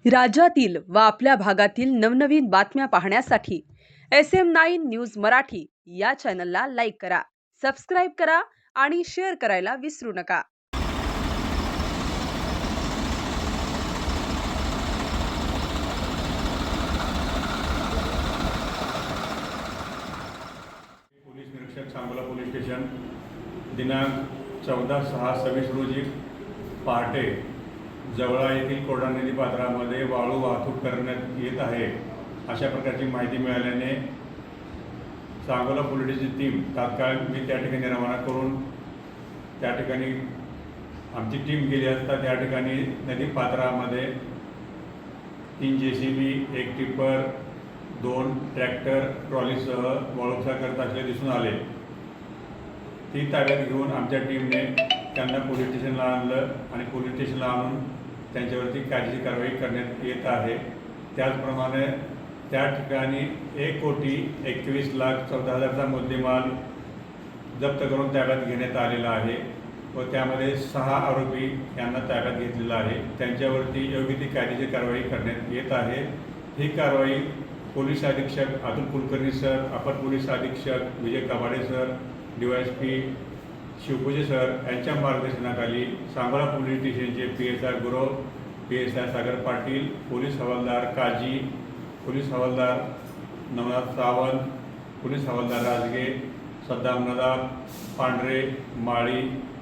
राज्यातील व आपल्या भागातील नवनवीन बातम्या पाहण्यासाठी SM9 न्यूज मराठी या चॅनलला लाईक करा, सबस्क्राईब करा आणि शेअर करायला विसरू नका। पोलीस निरीक्षक सांगोला पोलीस स्टेशन दिनांक 14/6/26 रोजी पहाटे जवळा येथील कोरडा नदी पात्रामध्ये वाळू वाहतूक करण्यात येत आहे अशा प्रकारची माहिती मिळाल्याने सांगोला पोलीसची टीम तात्काळ मी त्या ठिकाणी रवाना करून त्या ठिकाणी आमची टीम गेली असता त्या ठिकाणी नदी पात्रामध्ये 3 JCB, 1 टिप्पर, 2 ट्रॅक्टर ट्रॉलीसह वाळू उपसा करत असले दिसून आले। ती ताब्यात घेऊन आमच्या टीमने त्यांना पोलीस स्टेशनला आणलं आणि पोलीस स्टेशनला आणून त्यांच्यावरती कायदेशीर कारवाई करण्यात येत आहे। त्याचप्रमाणे त्या ठिकाणी 1,21,14,000चा मुद्देमाल जप्त करून ताब्यात घेण्यात आलेला आहे व त्यामध्ये 6 आरोपी यांना ताब्यात घेतलेला आहे। त्यांच्यावरती योग्य ती कायदेशीर कारवाई करण्यात येत आहे। ही कारवाई पोलीस अधीक्षक अतुल कुलकर्णी सर, अपर पोलीस अधीक्षक Vijay Kabade sir, DYSP Shivpuje sir यांच्या मार्गदर्शनाखाली सांगोला पोलीस स्टेशनचे PSI Gurav, PSI Sagar Patil, police हवालदार काजी, पोलीस हवालदार नवनाथ सावंत, पोलीस हवालदार राजगे, सद्दाम नदाब, पांढरे, माळी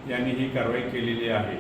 यांनी ही कारवाई केलेली आहे।